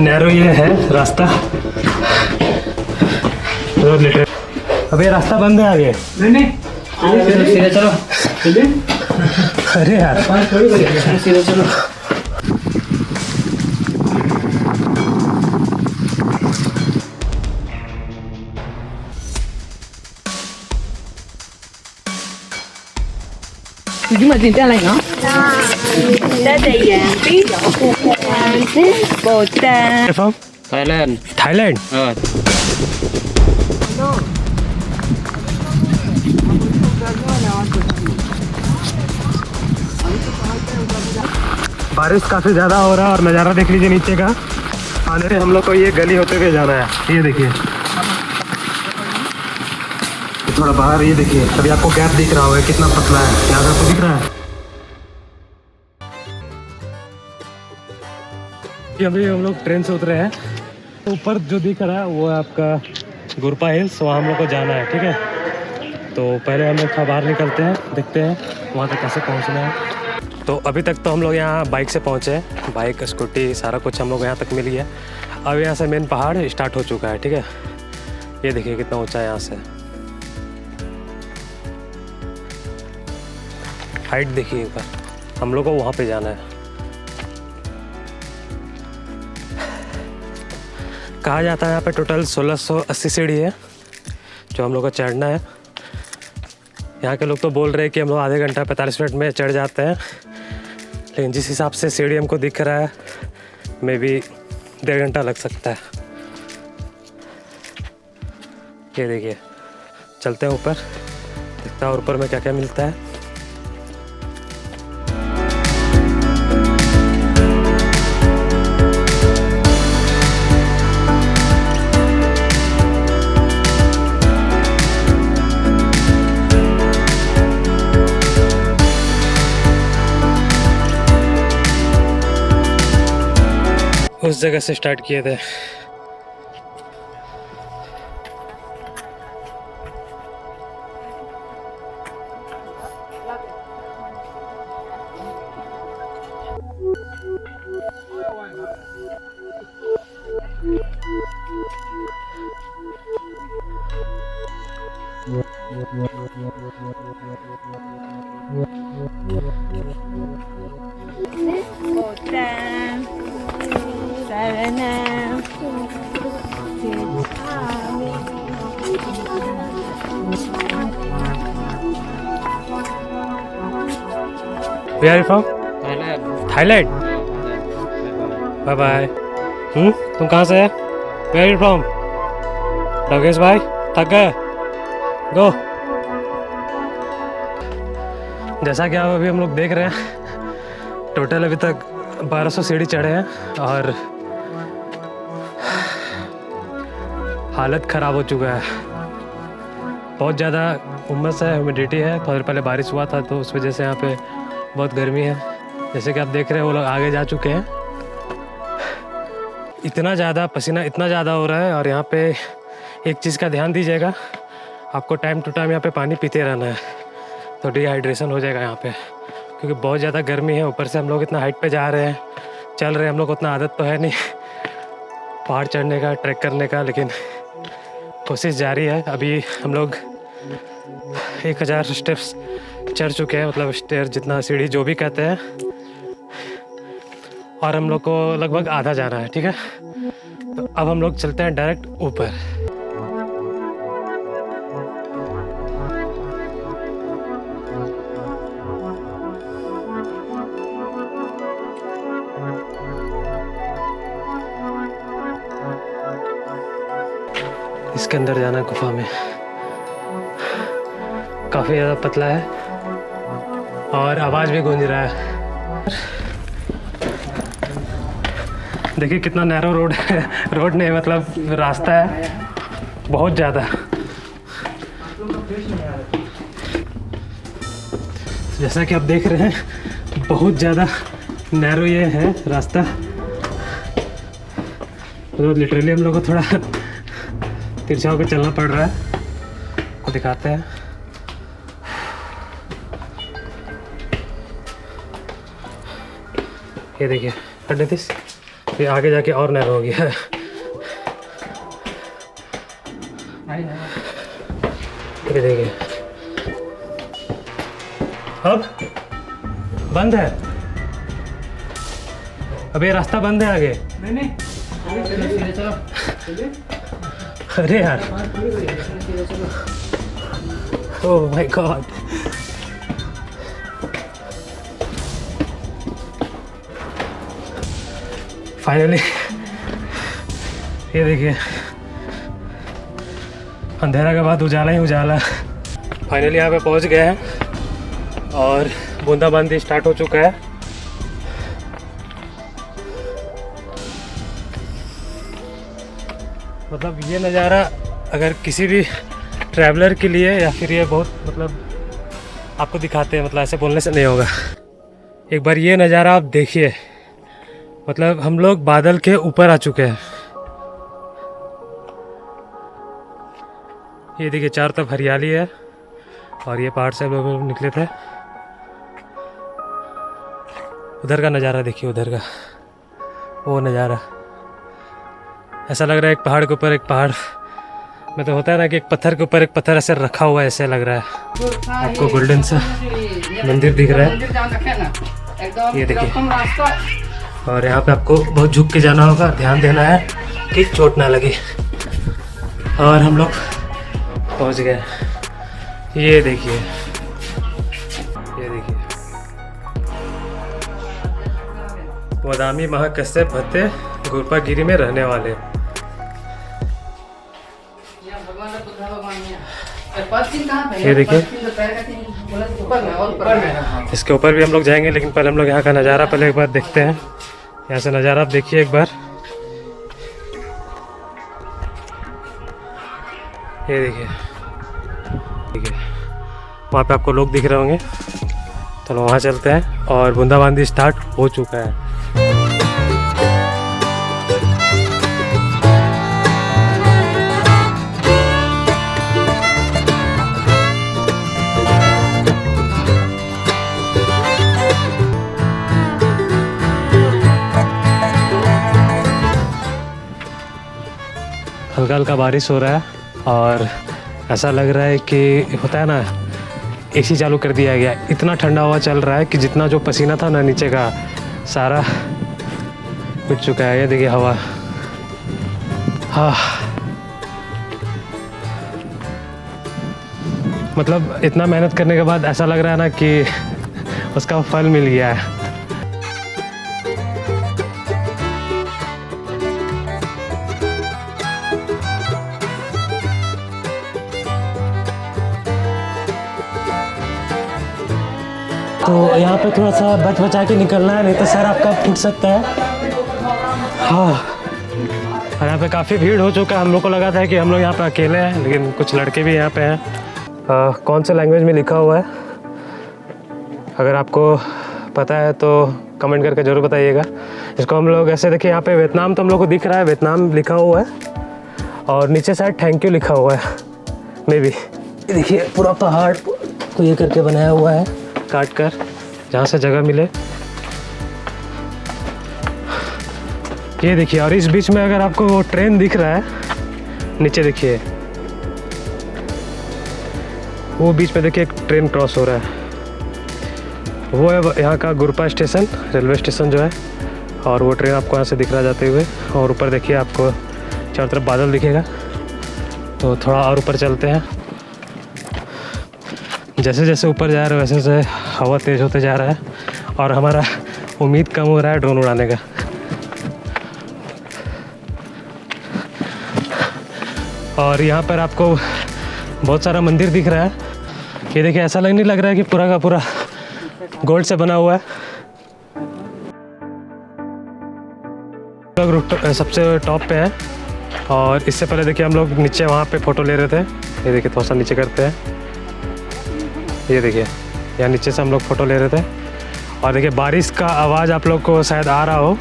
Narrow ये है रास्ता। अबे रास्ता बंद है आगे। नहीं सीधे चलो। अरे यार सीधे चलो। Chúng mà tìm ra này nó. Đây là biết bột ta. From Thailand. Thailand. बारिश काफ़ी ज़्यादा हो रहा है और नज़ारा देख लीजिए नीचे का। आने से हम लोग को ये गली होते हुए जाना है। ये देखिए थोड़ा बाहर, ये देखिए अभी आपको गैप दिख रहा होगा कितना पतला है, यहाँ आपको दिख रहा है। अभी हम लोग ट्रेन से उतरे हैं, ऊपर जो दिख रहा है वो है आपका गुरपा हिल्स, वहाँ हम लोग को जाना है। ठीक है, तो पहले हम लोग बाहर निकलते हैं, देखते हैं वहाँ तक कैसे पहुँचना है। तो अभी तक तो हम लोग यहाँ बाइक से पहुँचे हैं, बाइक स्कूटी सारा कुछ हम लोग यहाँ तक मिल गया। अब यहाँ से मेन पहाड़ स्टार्ट हो चुका है। ठीक है, ये देखिए कितना ऊंचा है, यहाँ से हाइट देखिए, हम लोग को वहाँ पे जाना है। कहा जाता है यहाँ पे टोटल 1680 सीढ़ी है जो हम लोग को चढ़ना है। यहाँ के लोग तो बोल रहे हैं कि हम लोग आधे घंटा 45 मिनट में चढ़ जाते हैं, लेकिन जिस हिसाब से सीढ़ी हमको दिख रहा है मे बी 1.5 घंटा लग सकता है। ये देखिए चलते हैं ऊपर, देखता है ऊपर में क्या क्या मिलता है। उस जगह से स्टार्ट किए थे। Where are you from? Thailand. Bye bye. तुम कहाँ से है? Where are you from? Yogesh भाई थक गए? गो। जैसा कि आप अभी हम लोग देख रहे हैं, टोटल अभी तक 1200 सीढ़ी चढ़े हैं और हालत ख़राब हो चुका है। बहुत ज़्यादा उमस है, ह्यूमिडिटी है। थोड़ी देर पहले बारिश हुआ था तो उस वजह से यहाँ पे बहुत गर्मी है। जैसे कि आप देख रहे हैं वो लोग आगे जा चुके हैं। इतना ज़्यादा पसीना इतना ज़्यादा हो रहा है। और यहाँ पे एक चीज़ का ध्यान दीजिएगा, आपको टाइम टू टाइम यहाँ पे पानी पीते रहना है, तो डिहाइड्रेशन हो जाएगा यहाँ पे, क्योंकि बहुत ज़्यादा गर्मी है। ऊपर से हम लोग इतना हाइट पे जा रहे हैं, चल रहे हैं, हम लोग को उतना आदत तो है नहीं पहाड़ चढ़ने का, ट्रैक करने का, लेकिन कोशिश जारी है। अभी हम लोग 1000 स्टेप्स चढ़ चुके हैं, मतलब स्टेयर जितना, सीढ़ी जो भी कहते हैं, और हम लोग को लगभग आधा जाना है। ठीक है, तो अब हम लोग चलते हैं डायरेक्ट ऊपर। इसके अंदर जाना है गुफा में। काफ़ी ज़्यादा पतला है और आवाज़ भी गूंज रहा है। देखिए कितना नैरो रोड है, रोड नहीं मतलब रास्ता है, बहुत ज़्यादा। जैसा कि आप देख रहे हैं बहुत ज़्यादा नैरो ये है रास्ता, तो लिटरली हम लोग को थोड़ा तिरछा होकर चलना पड़ रहा है। आपको दिखाते हैं। ये देखिए, फिर आगे जाके और नहर हो गया है। ये देखिए अब बंद है, अब ये रास्ता बंद है आगे। नहीं सीधे चलो। अरे यार ओह माय गॉड। फाइनली ये देखिए अंधेरा के बाद उजाला ही उजाला। फाइनली यहाँ पे पहुँच गए हैं और बूंदाबांदी स्टार्ट हो चुका है। मतलब ये नज़ारा अगर किसी भी ट्रैवलर के लिए या फिर ये बहुत मतलब आपको दिखाते हैं, मतलब ऐसे बोलने से नहीं होगा। एक बार ये नज़ारा आप देखिए, मतलब हम लोग बादल के ऊपर आ चुके हैं। ये देखिए चारों तरफ हरियाली है और ये पहाड़ से लोग निकले थे। उधर का नज़ारा देखिए, उधर का वो नज़ारा ऐसा लग रहा है एक पहाड़ के ऊपर एक पहाड़ में तो होता है ना कि एक पत्थर के ऊपर एक पत्थर ऐसे रखा हुआ है, ऐसे लग रहा है। आपको गोल्डन सा मंदिर दिख रहा है, ये देखिए। और यहाँ पे आपको बहुत झुक के जाना होगा, ध्यान देना है कि चोट ना लगे। और हम लोग पहुँच गए, ये देखिए, ये देखिए वदामी महाकश्यप भत्ते गुरपागिरी में रहने वाले। ये देखिए इसके ऊपर भी हम लोग जाएंगे, लेकिन पहले हम लोग यहाँ का नज़ारा पहले एक बार देखते हैं। यहाँ से नज़ारा आप देखिए एक बार, ये देखिए, ठीक है वहाँ पे आपको लोग दिख रहे होंगे। चलो वहाँ चलते हैं। और बूंदाबांदी स्टार्ट हो चुका है। हल्का हल्का बारिश हो रहा है और ऐसा लग रहा है कि होता है ना एसी चालू कर दिया गया, इतना ठंडा हवा चल रहा है कि जितना जो पसीना था ना नीचे का सारा उठ चुका है। ये देखिए हवा, हाँ मतलब इतना मेहनत करने के बाद ऐसा लग रहा है ना कि उसका फल मिल गया है। तो यहाँ पे थोड़ा सा बच बचा के निकलना है, नहीं तो सर आपका फूट सकता है। हाँ और यहाँ पे काफ़ी भीड़ हो चुका है। हम लोग को लगा था कि हम लोग यहाँ पे अकेले हैं, लेकिन कुछ लड़के भी यहाँ पे हैं। कौन से लैंग्वेज में लिखा हुआ है अगर आपको पता है तो कमेंट करके ज़रूर बताइएगा। इसको हम लोग ऐसे देखिए, यहाँ पे वियतनाम तो हम लोग को दिख रहा है, वियतनाम लिखा हुआ है और नीचे साइड थैंक यू लिखा हुआ है मे बी। देखिए पूरा पहाड़ को ये करके बनाया हुआ है, काट कर जहाँ से जगह मिले। ये देखिए, और इस बीच में अगर आपको वो ट्रेन दिख रहा है नीचे देखिए, वो बीच में देखिए एक ट्रेन क्रॉस हो रहा है, वो है यहाँ का गुरपा स्टेशन, रेलवे स्टेशन जो है। और वो ट्रेन आपको यहाँ से दिख रहा जाते हुए। और ऊपर देखिए आपको चारों तरफ बादल दिखेगा। तो थोड़ा और ऊपर चलते हैं। जैसे जैसे ऊपर जा रहे हैं वैसे वैसे हवा तेज़ होते जा रहा है और हमारा उम्मीद कम हो रहा है ड्रोन उड़ाने का। और यहाँ पर आपको बहुत सारा मंदिर दिख रहा है। ये देखिए, ऐसा नहीं लग रहा है कि पूरा का पूरा गोल्ड से बना हुआ है। लोग सबसे टॉप पे है और इससे पहले देखिए हम लोग नीचे वहाँ पे फ़ोटो ले रहे थे। ये देखिए थोड़ा सा नीचे करते हैं, ये देखिए यहाँ नीचे से हम लोग फ़ोटो ले रहे थे। और देखिए बारिश का आवाज़ आप लोग को शायद आ रहा हो,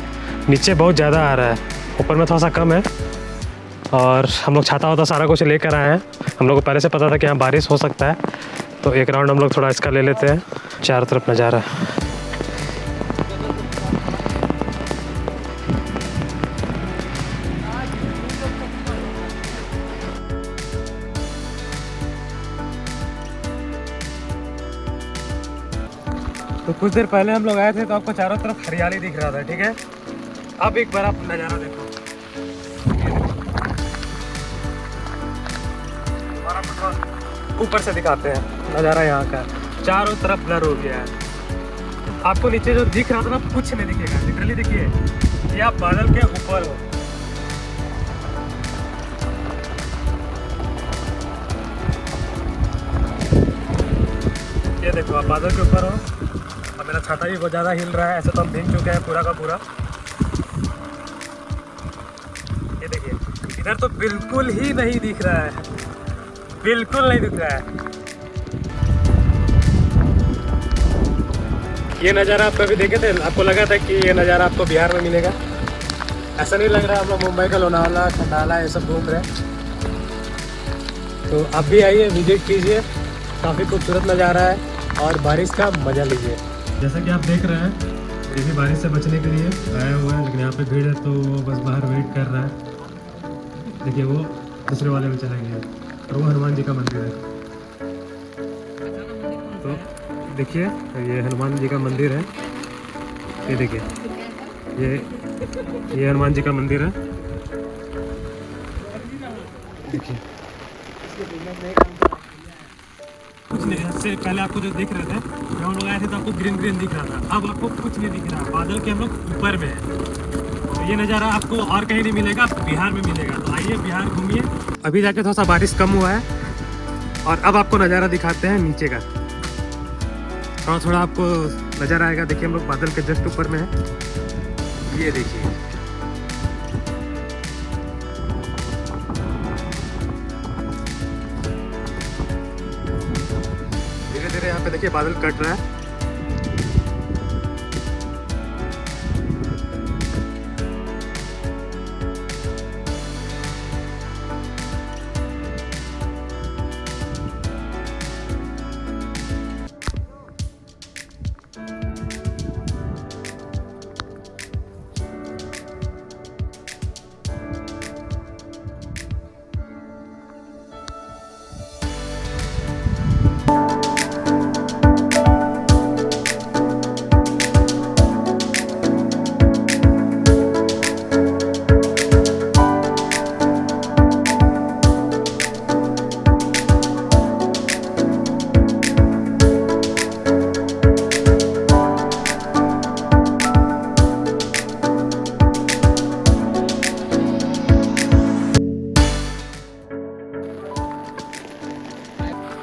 नीचे बहुत ज़्यादा आ रहा है, ऊपर में थोड़ा सा कम है। और हम लोग छाता वाता सारा कुछ लेकर आए हैं। हम लोग को पहले से पता था कि यहाँ बारिश हो सकता है, तो एक राउंड हम लोग थोड़ा इसका ले लेते हैं। चारों तरफ नज़ारा, कुछ देर पहले हम लोग आए थे तो आपको चारों तरफ हरियाली दिख रहा था, ठीक है। अब एक बार आप नज़ारा देखो, और आपको ऊपर से दिखाते हैं नज़ारा यहाँ का। चारों तरफ ब्लर हो गया है। आपको नीचे जो दिख रहा था ना कुछ नहीं दिखेगा, लिटरली देखिए ये आप बादल के ऊपर हो। ये देखो आप बादल के ऊपर हो, और मेरा छाता भी बहुत ज़्यादा हिल रहा है, ऐसे तो हम भीग चुके हैं पूरा का पूरा। ये देखिए इधर तो बिल्कुल ही नहीं दिख रहा है, बिल्कुल नहीं दिख रहा है। ये नज़ारा आप कभी देखे थे? आपको लगा था कि ये नज़ारा आपको बिहार में मिलेगा? ऐसा नहीं लग रहा। हम लोग मुंबई का लोनावाला, खंडाला ये सब घूम रहे हैं। तो आप भी आइए, विजिट कीजिए, काफ़ी खूबसूरत नज़ारा है और बारिश का मज़ा लीजिए। जैसा कि आप देख रहे हैं ये भी बारिश से बचने के लिए आया हुआ है, लेकिन यहाँ पे भीड़ है तो वो बस बाहर वेट कर रहा है। देखिए वो दूसरे वाले में चला गया और वो हनुमान जी का मंदिर है। तो देखिए ये हनुमान जी का मंदिर है, ये देखिए ये हनुमान जी का मंदिर है, देखिए। कुछ नहीं, इससे पहले आपको जो दिख रहे थे जब हम लोग आए थे तो आपको ग्रीन ग्रीन दिख रहा था, अब आपको कुछ नहीं दिख रहा। बादल के हम लोग ऊपर में है, तो ये नज़ारा आपको और कहीं नहीं मिलेगा, बिहार में मिलेगा। तो आइए बिहार घूमिए। अभी जाके थोड़ा सा बारिश कम हुआ है और अब आपको नज़ारा दिखाते हैं नीचे का। थोड़ा थोड़ा आपको नज़ारा आएगा। देखिए हम लोग बादल के जस्ट ऊपर में है, ये देखिए। धीरे धीरे यहाँ पे देखिए बादल कट रहा है।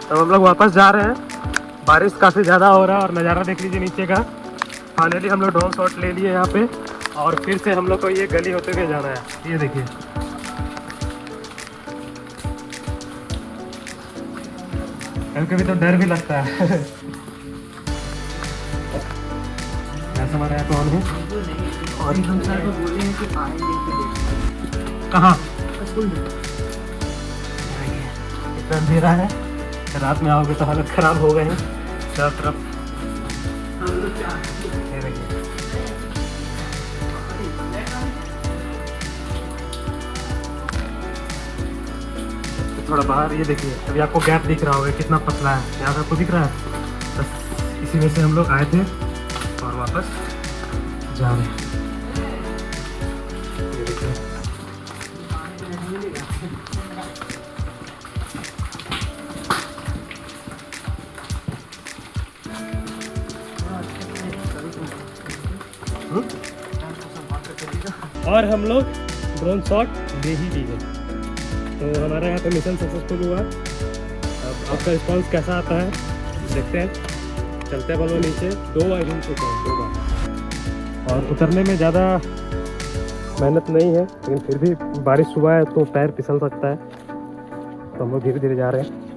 तो हम लोग वापस जा रहे हैं। बारिश काफ़ी ज़्यादा हो रहा है और नज़ारा देख लीजिए नीचे का। फाइनली हम लोग ड्रोन शॉट ले लिए यहाँ पे और फिर से हम लोग को ये गली होते हुए जाना है। ये देखिए कभी कभी तो डर भी लगता है। ऐसा हमारा यहाँ कौन है और हम सर को बोले हैं कि आएंगे कहाँ स्कूल में। इतना अंधेरा है, रात में आओगे तो हालत ख़राब हो गए हैं चारों तरफ। ये देखिए थोड़ा बाहर, ये देखिए अभी आपको गैप दिख रहा होगा कितना पतला है, यहाँ से आपको दिख रहा है। बस इसी में से हम लोग आए थे और वापस जा रहे हैं। ये देखिए और हम लोग ड्रोन शॉट ले ही लिए। तो हमारा यहाँ पे मिशन सक्सेसफुल हुआ। अब आपका रिस्पांस कैसा आता है देखते हैं। चलते हैं बल्कि नीचे 2 बार दिन चुके हैं, 2 बार, और उतरने में ज़्यादा मेहनत नहीं है, लेकिन फिर भी बारिश हुआ है तो पैर फिसल सकता है, तो हम लोग धीरे धीरे जा रहे हैं।